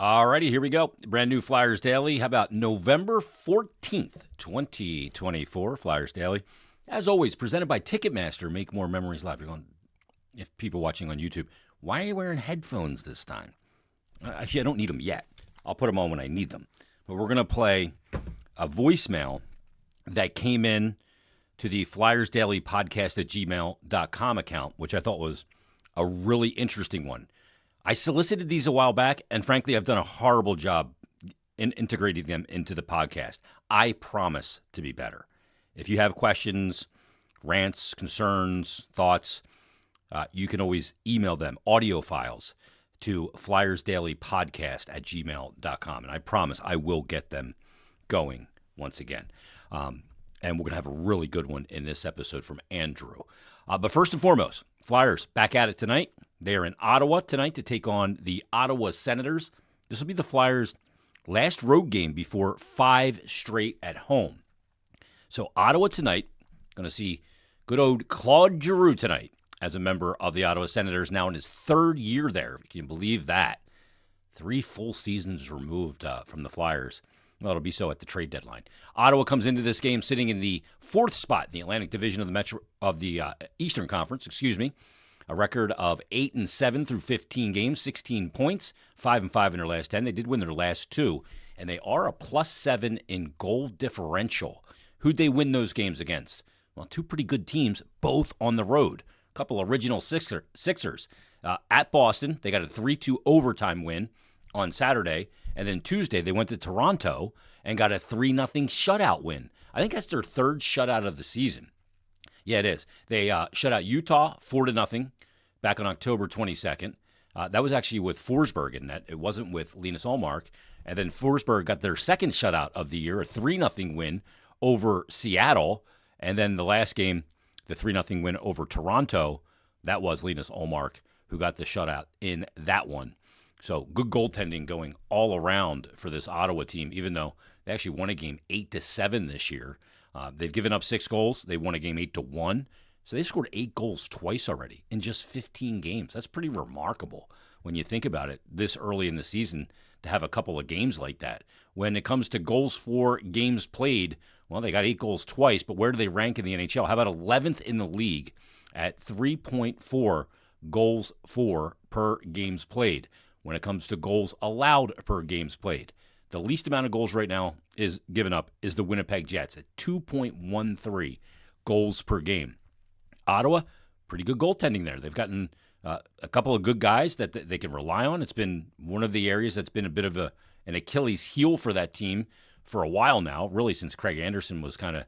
Alrighty, here we go. Brand new Flyers Daily. How about November 14th, 2024, Flyers Daily. As always, presented by Ticketmaster. Make more memories live. You're going, if people watching on YouTube, why are you wearing headphones this time? Actually, I don't need them yet. I'll put them on when I need them. But we're going to play a voicemail that came in to the Flyers Daily Podcast at gmail.com account, which I thought was a really interesting one. I solicited these a while back, and frankly, I've done a horrible job in integrating them into the podcast. I promise to be better. If you have questions, rants, concerns, thoughts, you can always email them, audio files, to flyersdailypodcast at gmail.com. And I promise I will get them going once again. And we're going to have a really good one in this episode from Andrew. But first and foremost, Flyers back at it tonight. They are in Ottawa tonight to take on the Ottawa Senators. This will be the Flyers' last road game before 5 straight at home. So Ottawa tonight, going to see good old Claude Giroux tonight as a member of the Ottawa Senators, now in his 3rd year there. Can you believe that? 3 full seasons removed from the Flyers. Well, it'll be so at the trade deadline. Ottawa comes into this game sitting in the 4th spot in the Atlantic Division of the Eastern Conference. A record of 8-7 through 15 games, 16 points, 5-5 in their last 10. They did win their last 2, and they are a +7 in goal differential. Who'd they win those games against? Well, 2 pretty good teams, both on the road. A couple original Sixers. At Boston, they got a 3-2 overtime win on Saturday, and then Tuesday they went to Toronto and got a 3-0 shutout win. I think that's their 3rd shutout of the season. Yeah, it is. They shut out Utah 4-0 back on October 22nd. That was actually with Forsberg in net. It wasn't with Linus Ullmark. And then Forsberg got their 2nd shutout of the year, a 3-0 win over Seattle. And then the last game, the 3-0 win over Toronto, that was Linus Ullmark who got the shutout in that one. So good goaltending going all around for this Ottawa team, even though they actually won a game 8-7 this year. They've given up 6 goals. They won a game 8-1. So they scored 8 goals twice already in just 15 games. That's pretty remarkable when you think about it this early in the season to have a couple of games like that. When it comes to goals for games played, well, they got 8 goals twice, but where do they rank in the NHL? How about 11th in the league at 3.4 goals for per games played? When it comes to goals allowed per games played, the least amount of goals right now is given up is the Winnipeg Jets at 2.13 goals per game. Ottawa, pretty good goaltending there. They've gotten a couple of good guys that they can rely on. It's been one of the areas that's been a bit of an Achilles heel for that team for a while now, really since Craig Anderson was kind of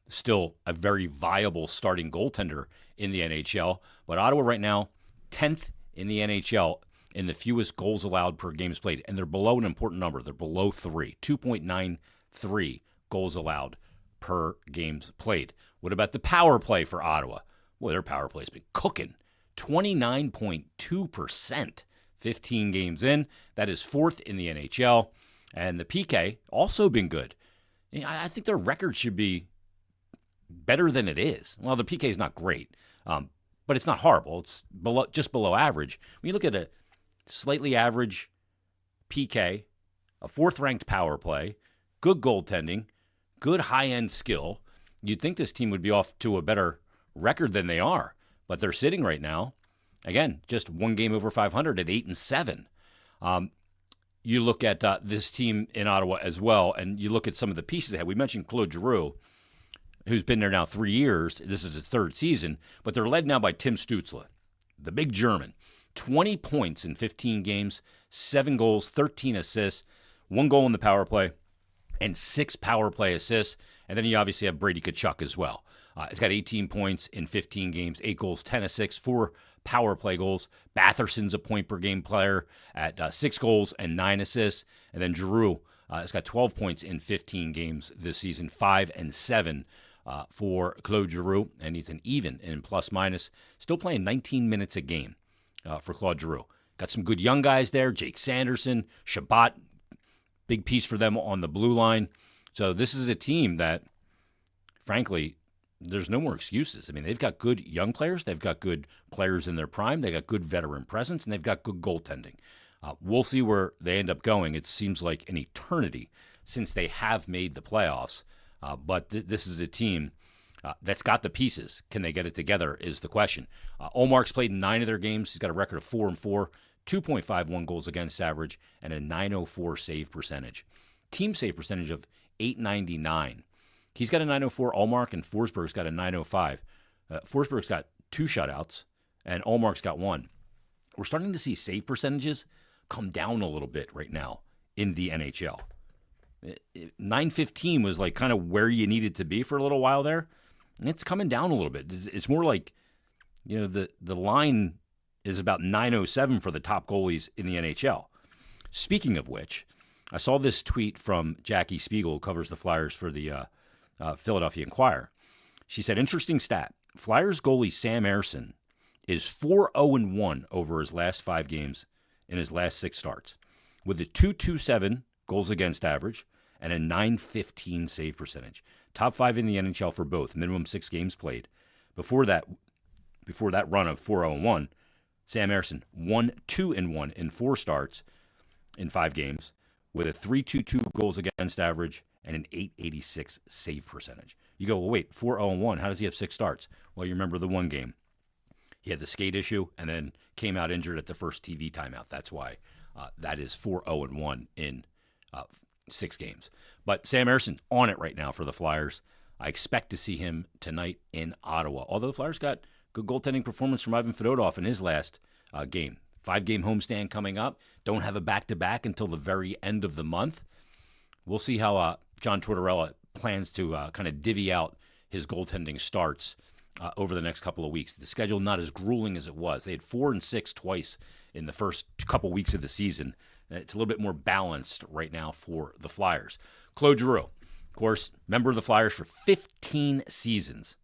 still a very viable starting goaltender in the NHL. But Ottawa right now, 10th in the NHL in the fewest goals allowed per games played, and they're below an important number. They're below 3, 2.93 goals allowed per games played. What about the power play for Ottawa? Well, their power play has been cooking. 29.2%, 15 games in. That is 4th in the NHL. And the PK, also been good. I think their record should be better than it is. Well, the PK is not great, but it's not horrible. It's just below average. When you look at a slightly average PK, a 4th-ranked power play, good goaltending, good high-end skill, you'd think this team would be off to a better record than they are. But they're sitting right now, again, just 1 game over 500 at 8-7. You look at this team in Ottawa as well, and you look at some of the pieces they have. We mentioned Claude Giroux, who's been there now 3 years. This is his 3rd season, but they're led now by Tim Stützle, the big German. 20 points in 15 games, 7 goals, 13 assists, 1 goal in the power play, and 6 power play assists. And then you obviously have Brady Tkachuk as well. He's got 18 points in 15 games, 8 goals, 10 assists, 4 power play goals. Batherson's a point-per-game player at 6 goals and 9 assists. And then Giroux has got 12 points in 15 games this season, 5-7 for Claude Giroux. And he's an even in plus-minus, still playing 19 minutes a game for Claude Giroux. Got some good young guys there, Jake Sanderson, Shabbat, big piece for them on the blue line. So this is a team that, frankly, there's no more excuses. I mean, they've got good young players. They've got good players in their prime. They've got good veteran presence, and they've got good goaltending. We'll see where they end up going. It seems like an eternity since they have made the playoffs. But this is a team that's got the pieces. Can they get it together is the question. Olmark's played in 9 of their games. He's got a record of 4-4, 2.51 goals against average, and a .904 save percentage. Team save percentage of .899. He's got a .904 Olmark, and Forsberg's got a .905. Forsberg's got 2 shutouts, and Olmark's got 1. We're starting to see save percentages come down a little bit right now in the NHL. .915 was like kind of where you needed to be for a little while there. And it's coming down a little bit. It's more like, the line is about .907 for the top goalies in the NHL. Speaking of which, I saw this tweet from Jackie Spiegel, who covers the Flyers for the Philadelphia Inquirer. She said, interesting stat. Flyers goalie Sam Ersson is 4-0-1 over his last 5 games in his last 6 starts, with a .227 goals against average and a .915 save percentage. Top 5 in the NHL for both, minimum 6 games played. Before that run of 4-0-1, Sam Ersson 1-2-1 in 4 starts in 5 games, with a .322 goals against average and an .886 save percentage. You go, well, wait, 4-0-1, how does he have 6 starts? Well, you remember the one game. He had the skate issue and then came out injured at the first TV timeout. That's why that is 4-0-1 in 6 games. But Sam Ersson on it right now for the Flyers. I expect to see him tonight in Ottawa. Although the Flyers got good goaltending performance from Ivan Fedotov in his last game. 5-game homestand coming up. Don't have a back-to-back until the very end of the month. We'll see how John Tortorella plans to kind of divvy out his goaltending starts over the next couple of weeks. The schedule not as grueling as it was. They had 4 and 6 twice in the first couple weeks of the season. It's a little bit more balanced right now for the Flyers. Claude Giroux, of course, member of the Flyers for 15 seasons.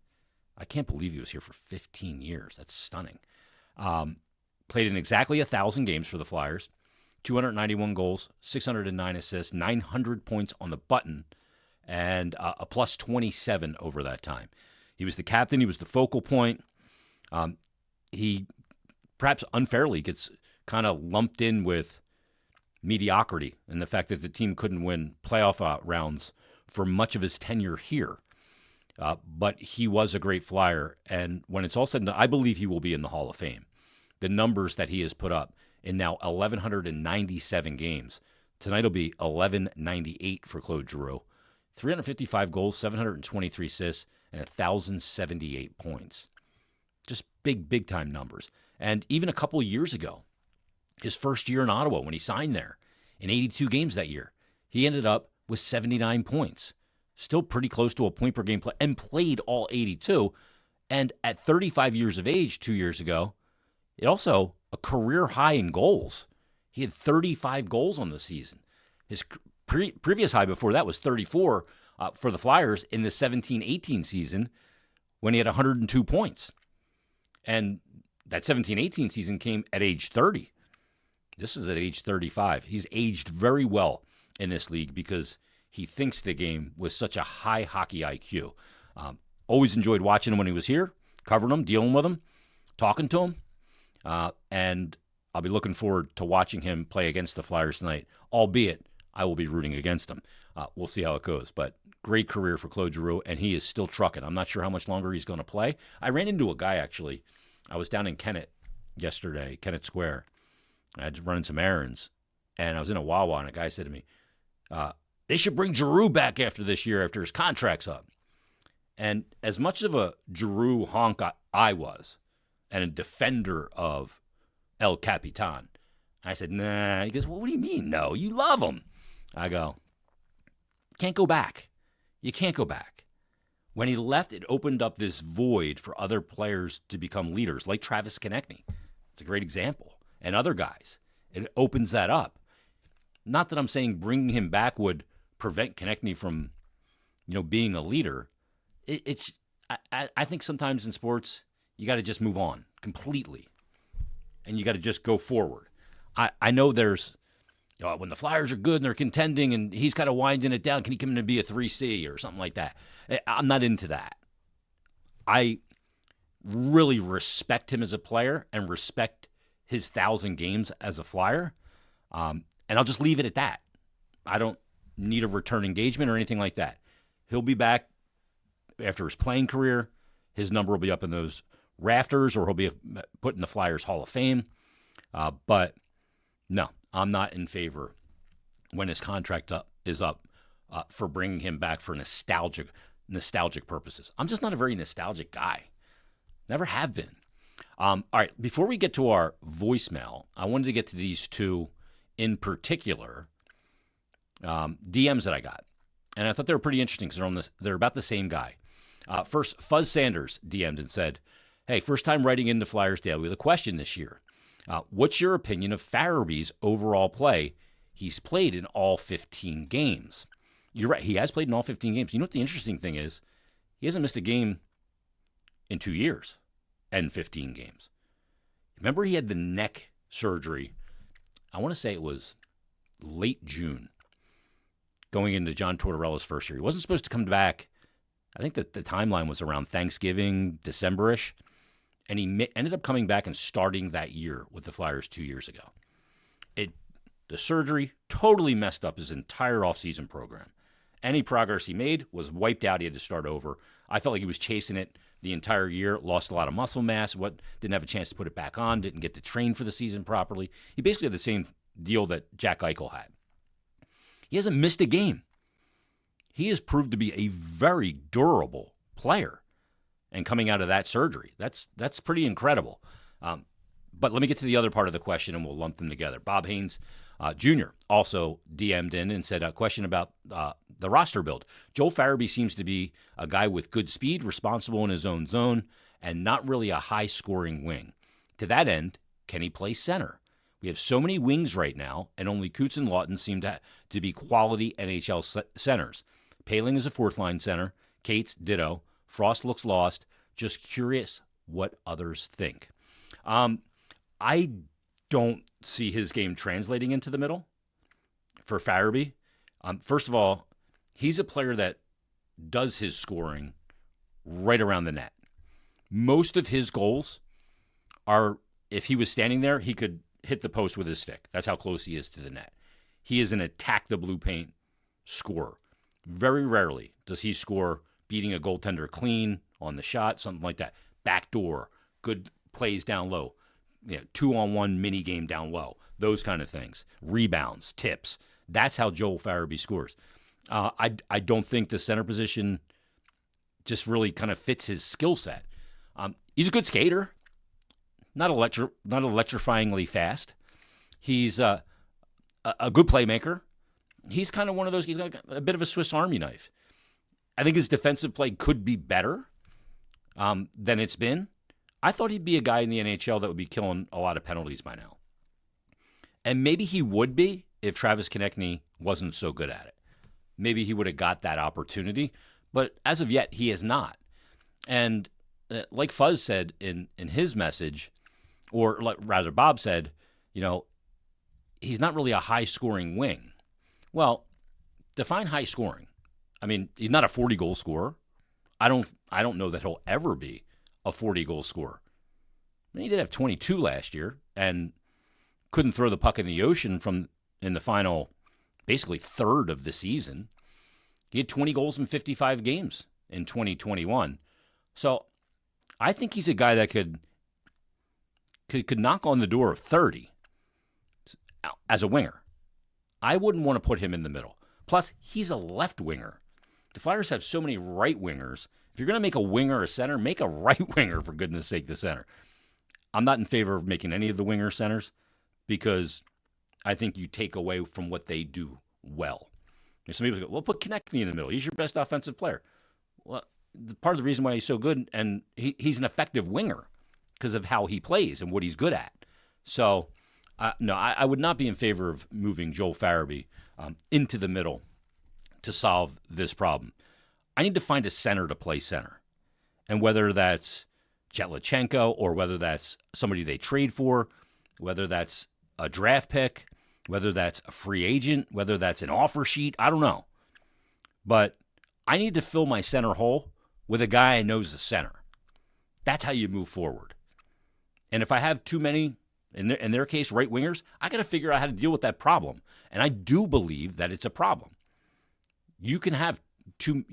I can't believe he was here for 15 years. That's stunning. Played in exactly 1,000 games for the Flyers, 291 goals, 609 assists, 900 points on the button, and a plus 27 over that time. He was the captain. He was the focal point. He perhaps unfairly gets kind of lumped in with mediocrity and the fact that the team couldn't win playoff rounds for much of his tenure here. But he was a great Flyer, and when it's all said and done, I believe he will be in the Hall of Fame. The numbers that he has put up in now 1,197 games. Tonight will be 1,198 for Claude Giroux. 355 goals, 723 assists, and 1,078 points. Just big-time numbers. And even a couple of years ago, his first year in Ottawa when he signed there, in 82 games that year, he ended up with 79 points. Still pretty close to a point per game play, and played all 82. And at 35 years of age 2 years ago, it also a career high in goals. He had 35 goals on the season. His previous high before that was 34 for the Flyers in the 17-18 season when he had 102 points. And that 17-18 season came at age 30. This is at age 35. He's aged very well in this league because he thinks the game with such a high hockey IQ. Always enjoyed watching him when he was here, covering him, dealing with him, talking to him. And I'll be looking forward to watching him play against the Flyers tonight, albeit I will be rooting against him. We'll see how it goes. But great career for Claude Giroux, and he is still trucking. I'm not sure how much longer he's going to play. I ran into a guy, actually. I was down in Kennett yesterday, Kennett Square. I had to run some errands, and I was in a Wawa, and a guy said to me, they should bring Giroux back after this year after his contract's up. And as much of a Giroux honk I was, and a defender of El Capitan, I said, nah. He goes, well, what do you mean, no? You love him. I go, can't go back. You can't go back. When he left, it opened up this void for other players to become leaders, like Travis Konechny. It's a great example. And other guys. It opens that up. Not that I'm saying bringing him back would prevent Konechny from, being a leader. I think sometimes in sports, you got to just move on completely. And you got to just go forward. I know there's, when the Flyers are good and they're contending and he's kind of winding it down, can he come in and be a 3C or something like that? I'm not into that. I really respect him as a player and respect his 1,000 games as a Flyer. And I'll just leave it at that. I don't need a return engagement or anything like that. He'll be back after his playing career. His number will be up in those rafters, or he'll be put in the Flyers Hall of Fame. But no, I'm not in favor when his contract is up for bringing him back for nostalgic purposes. I'm just not a very nostalgic guy. Never have been. All right, before we get to our voicemail, I wanted to get to these two in particular DMs that I got. And I thought they were pretty interesting because they're about the same guy. First, Fuzz Sanders DM'd and said, hey, first time writing into Flyers Daily with a question this year. What's your opinion of Farabee's overall play? He's played in all 15 games. You're right, he has played in all 15 games. You know what the interesting thing is? He hasn't missed a game in 2 years and 15 games. Remember he had the neck surgery, I want to say it was late June, going into John Tortorella's first year. He wasn't supposed to come back. I think that the timeline was around Thanksgiving, December-ish. And he ended up coming back and starting that year with the Flyers 2 years ago. The surgery totally messed up his entire offseason program. Any progress he made was wiped out. He had to start over. I felt like he was chasing it the entire year, lost a lot of muscle mass, didn't have a chance to put it back on, didn't get to train for the season properly. He basically had the same deal that Jack Eichel had. He hasn't missed a game. He has proved to be a very durable player. And coming out of that surgery, that's pretty incredible. But let me get to the other part of the question, and we'll lump them together. Bob Haynes Jr. also DM'd in and said a question about the roster build. Joel Farabee seems to be a guy with good speed, responsible in his own zone, and not really a high-scoring wing. To that end, can he play center? We have so many wings right now, and only Coots and Lawton seem to be quality NHL centers. Paling is a fourth-line center. Cates, ditto. Frost looks lost. Just curious what others think. I don't see his game translating into the middle for Farabee. First of all, he's a player that does his scoring right around the net. Most of his goals are, if he was standing there, he could hit the post with his stick. That's how close he is to the net. He is an attack the blue paint scorer. Very rarely does he score beating a goaltender clean on the shot, something like that. Backdoor, good plays down low, 2-on-1 mini game down low, those kind of things. Rebounds, tips. That's how Joel Farabee scores. I don't think the center position just really kind of fits his skill set. He's a good skater, not electrifyingly fast. He's a good playmaker. He's kind of one of those. He's got a bit of a Swiss Army knife. I think his defensive play could be better than it's been. I thought he'd be a guy in the NHL that would be killing a lot of penalties by now. And maybe he would be if Travis Konechny wasn't so good at it. Maybe he would have got that opportunity. But as of yet, he has not. And like Fuzz said in his message, or rather Bob said, he's not really a high-scoring wing. Well, define high-scoring. I mean, he's not a 40-goal scorer. I don't know that he'll ever be a 40-goal scorer. I mean, he did have 22 last year and couldn't throw the puck in the ocean in the final, basically third of the season. He had 20 goals in 55 games in 2021. So I think he's a guy that could knock on the door of 30 as a winger. I wouldn't want to put him in the middle. Plus, he's a left winger. The Flyers have so many right wingers. If you're going to make a winger a center, make a right winger, for goodness sake, the center. I'm not in favor of making any of the winger centers because I think you take away from what they do well. Some people go, well, put Konechny in the middle. He's your best offensive player. Well, part of the reason why he's so good, and he's an effective winger because of how he plays and what he's good at. So, no, I would not be in favor of moving Joel Farabee into the middle to solve this problem. I need to find a center to play center. And whether that's Chetlichenko or whether that's somebody they trade for, whether that's a draft pick, whether that's a free agent, whether that's an offer sheet, I don't know. But I need to fill my center hole with a guy I know is a center. That's how you move forward. And if I have too many In their case, right wingers, I got to figure out how to deal with that problem. And I do believe that it's a problem. You can have too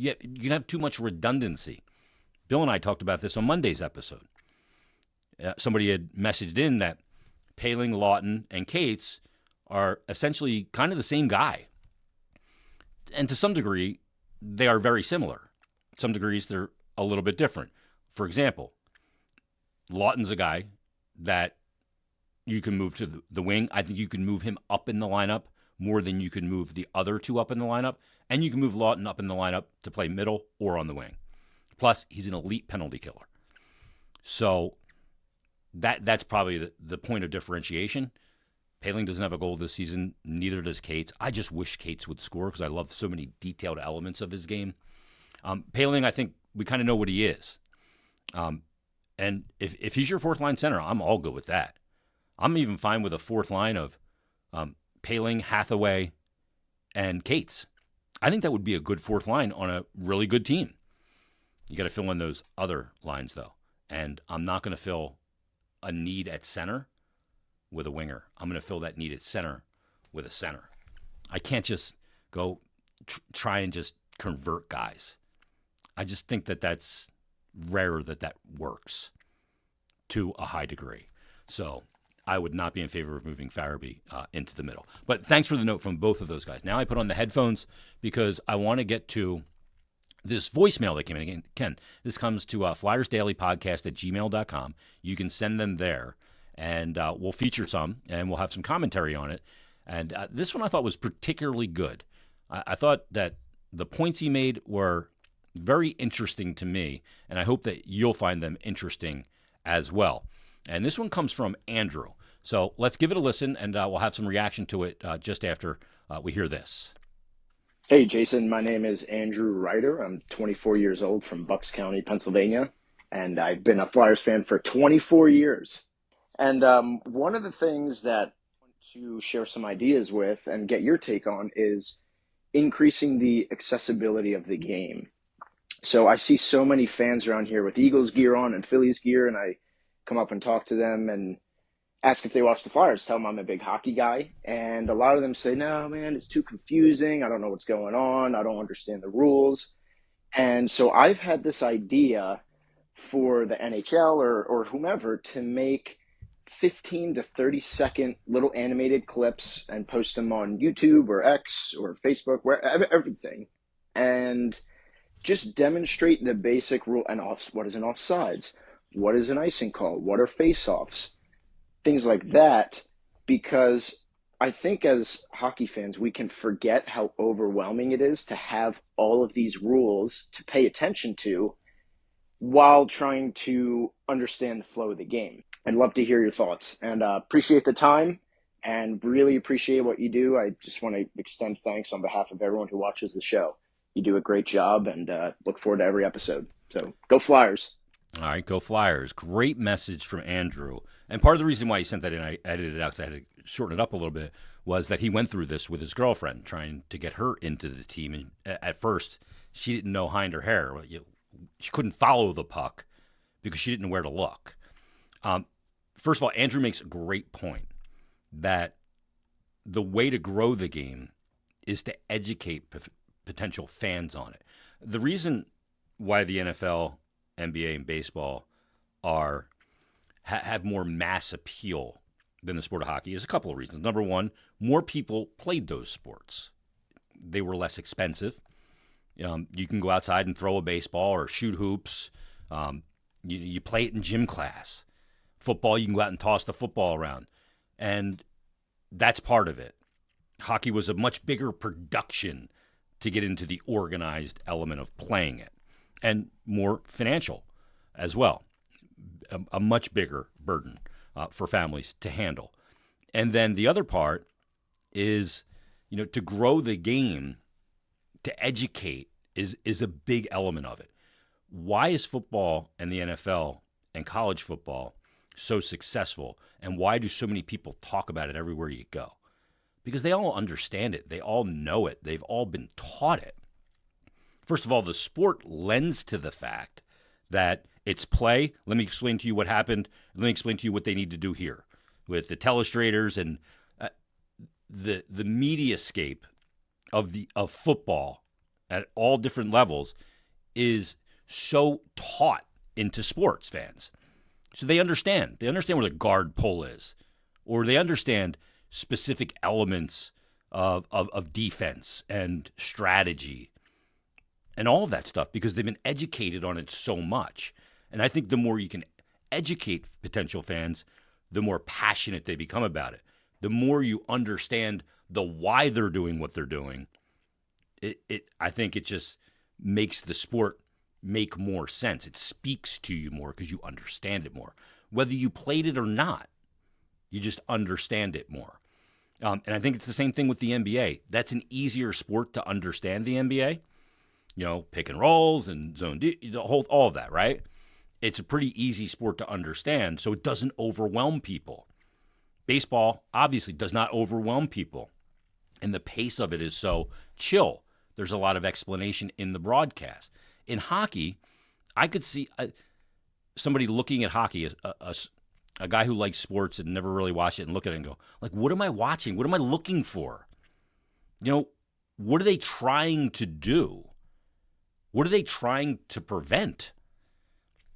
much redundancy. Bill and I talked about this on Monday's episode. Somebody had messaged in that Poehling, Lawton, and Cates are essentially kind of the same guy. And to some degree, they are very similar. Some degrees, they're a little bit different. For example, Lawton's a guy that you can move to the wing. I think you can move him up in the lineup more than you can move the other two up in the lineup. And you can move Lawton up in the lineup to play middle or on the wing. Plus, he's an elite penalty killer. So that's probably the point of differentiation. Poehling doesn't have a goal this season. Neither does Cates. I just wish Cates would score because I love so many detailed elements of his game. Poehling, I think we kind of know what he is. And if he's your fourth line center, I'm all good with that. I'm even fine with a fourth line of Poehling, Hathaway, and Cates. I think that would be a good fourth line on a really good team. You got to fill in those other lines, though. And I'm not going to fill a need at center with a winger. I'm going to fill that need at center with a center. I can't just go try and just convert guys. I just think that's rare that works to a high degree. So I would not be in favor of moving Farabee into the middle. But thanks for the note from both of those guys. Now I put on the headphones because I want to get to this voicemail that came in. Again, Ken, this comes to flyersdailypodcast@gmail.com. You can send them there, and we'll feature some, and we'll have some commentary on it. And this one I thought was particularly good. I thought that the points he made were very interesting to me, and I hope that you'll find them interesting as well. And this one comes from Andrew. So let's give it a listen, and we'll have some reaction to it just after we hear this. Hey, Jason. My name is Andrew Ryder. I'm 24 years old from Bucks County, Pennsylvania, and I've been a Flyers fan for 24 years. And one of the things that I want to share some ideas with and get your take on is increasing the accessibility of the game. So I see so many fans around here with Eagles gear on and Phillies gear, and I come up and talk to them and ask if they watch the Flyers, tell them I'm a big hockey guy. And a lot of them say, no, man, it's too confusing. I don't know what's going on. I don't understand the rules. And so I've had this idea for the NHL or whomever to make 15 to 30 second little animated clips and post them on YouTube or X or Facebook, everything. And just demonstrate the basic rule and what is an offsides? What is an icing call? What are face-offs? Things like that, because I think as hockey fans, we can forget how overwhelming it is to have all of these rules to pay attention to while trying to understand the flow of the game. I'd love to hear your thoughts and appreciate the time and really appreciate what you do. I just want to extend thanks on behalf of everyone who watches the show. You do a great job and look forward to every episode. So go Flyers. All right, go Flyers. Great message from Andrew. And part of the reason why he sent that in, I edited it out because I had to shorten it up a little bit, was that he went through this with his girlfriend, trying to get her into the team. And at first, she didn't know hind or hair. She couldn't follow the puck because she didn't know where to look. First of all, Andrew makes a great point that the way to grow the game is to educate potential fans on it. The reason why the NFL, NBA, and baseball have more mass appeal than the sport of hockey is a couple of reasons. Number one, more people played those sports. They were less expensive. You can go outside and throw a baseball or shoot hoops. You play it in gym class. Football, you can go out and toss the football around. And that's part of it. Hockey was a much bigger production to get into the organized element of playing it, and more financial as well. A much bigger burden for families to handle. And then the other part is, to grow the game, to educate is a big element of it. Why is football and the NFL and college football so successful, and why do so many people talk about it everywhere you go? Because they all understand it. They all know it. They've all been taught it. First of all, the sport lends to the fact that it's play. Let me explain to you what happened. Let me explain to you what they need to do here. with the telestrators and the mediascape of football at all different levels is so taught into sports fans. So they understand. They understand where the guard pull is, or they understand specific elements of defense and strategy and all of that stuff because they've been educated on it so much. And I think the more you can educate potential fans, the more passionate they become about it. The more you understand the why they're doing what they're doing, I think it just makes the sport make more sense. It speaks to you more because you understand it more. Whether you played it or not, you just understand it more. And I think it's the same thing with the NBA. That's an easier sport to understand, the NBA. You know, pick and rolls and zone, all of that, right? It's a pretty easy sport to understand, so it doesn't overwhelm people. Baseball obviously does not overwhelm people, and the pace of it is so chill. There's a lot of explanation in the broadcast. In hockey, I could see somebody looking at hockey, a guy who likes sports and never really watched it, and look at it and go, like, what am I watching? What am I looking for? You know, what are they trying to do? What are they trying to prevent?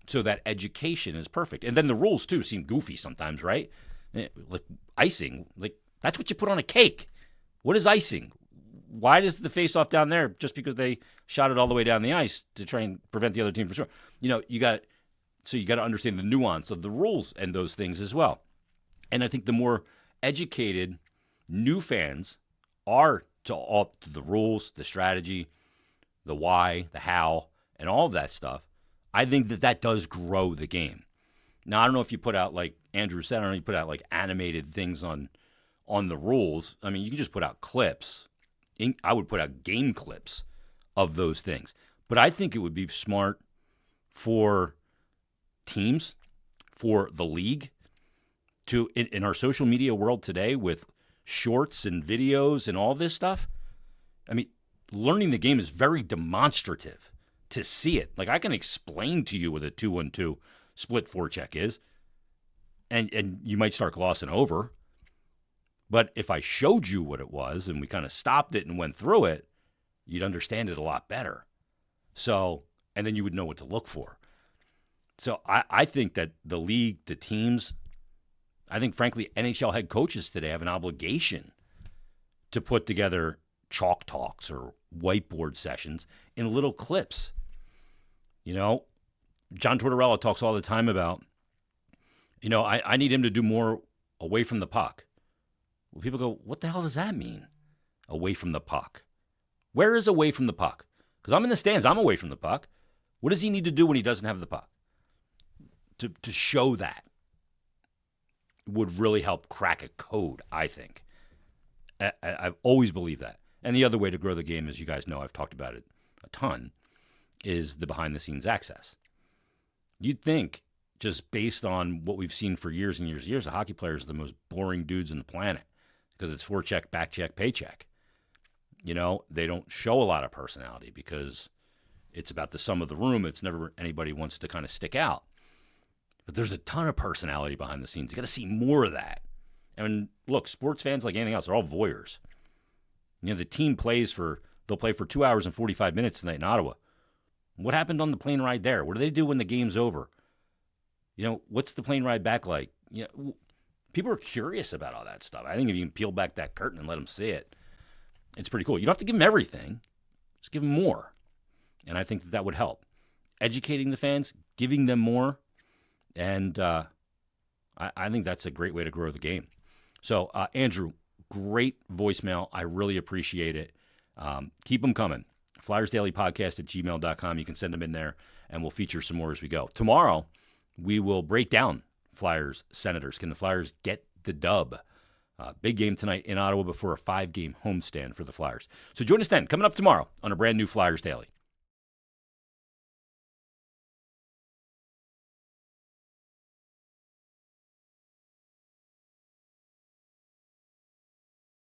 So that education is perfect. And then the rules, too, seem goofy sometimes, right? Like icing, like that's what you put on a cake. What is icing? Why does the face-off down there just because they shot it all the way down the ice to try and prevent the other team from scoring? You know, you got to understand the nuance of the rules and those things as well. And I think the more educated new fans are to the rules, the strategy, the why, the how, and all of that stuff, I think that does grow the game. Now, I don't know if you put out, like Andrew said, I don't know if you put out like animated things on the rules. I mean, you can just put out clips. I would put out game clips of those things. But I think it would be smart for teams, for the league, to, in our social media world today with shorts and videos and all this stuff, I mean, learning the game is very demonstrative to see it. Like, I can explain to you what a 2-1-2 split forecheck is, and you might start glossing over. But if I showed you what it was and we kind of stopped it and went through it, you'd understand it a lot better. So, and then you would know what to look for. So I think that the league, the teams, I think, frankly, NHL head coaches today have an obligation to put together chalk talks or whiteboard sessions in little clips. You know, John Tortorella talks all the time about, you know, I need him to do more away from the puck. Well, people go, what the hell does that mean? Away from the puck. Where is away from the puck? Because I'm in the stands. I'm away from the puck. What does he need to do when he doesn't have the puck? To show that would really help crack a code, I think. I've always believed that. And the other way to grow the game, as you guys know, I've talked about it a ton, is the behind-the-scenes access. You'd think, just based on what we've seen for years and years and years, the hockey players are the most boring dudes on the planet because it's forecheck, backcheck, paycheck. You know, they don't show a lot of personality because it's about the sum of the room. It's never anybody wants to kind of stick out. But there's a ton of personality behind the scenes. You got to see more of that. And look, sports fans, like anything else, they're all voyeurs. You know, the team they'll play for 2 hours and 45 minutes tonight in Ottawa. What happened on the plane ride there? What do they do when the game's over? You know, what's the plane ride back like? You know, people are curious about all that stuff. I think if you can peel back that curtain and let them see it, it's pretty cool. You don't have to give them everything. Just give them more. And I think that would help. Educating the fans, giving them more. And I think that's a great way to grow the game. So, Andrew, great voicemail. I really appreciate it. Keep them coming. FlyersDailyPodcast@gmail.com. You can send them in there, and we'll feature some more as we go. Tomorrow, we will break down Flyers Senators. Can the Flyers get the dub? Big game tonight in Ottawa before a 5-game homestand for the Flyers. So join us then, coming up tomorrow on a brand new Flyers Daily.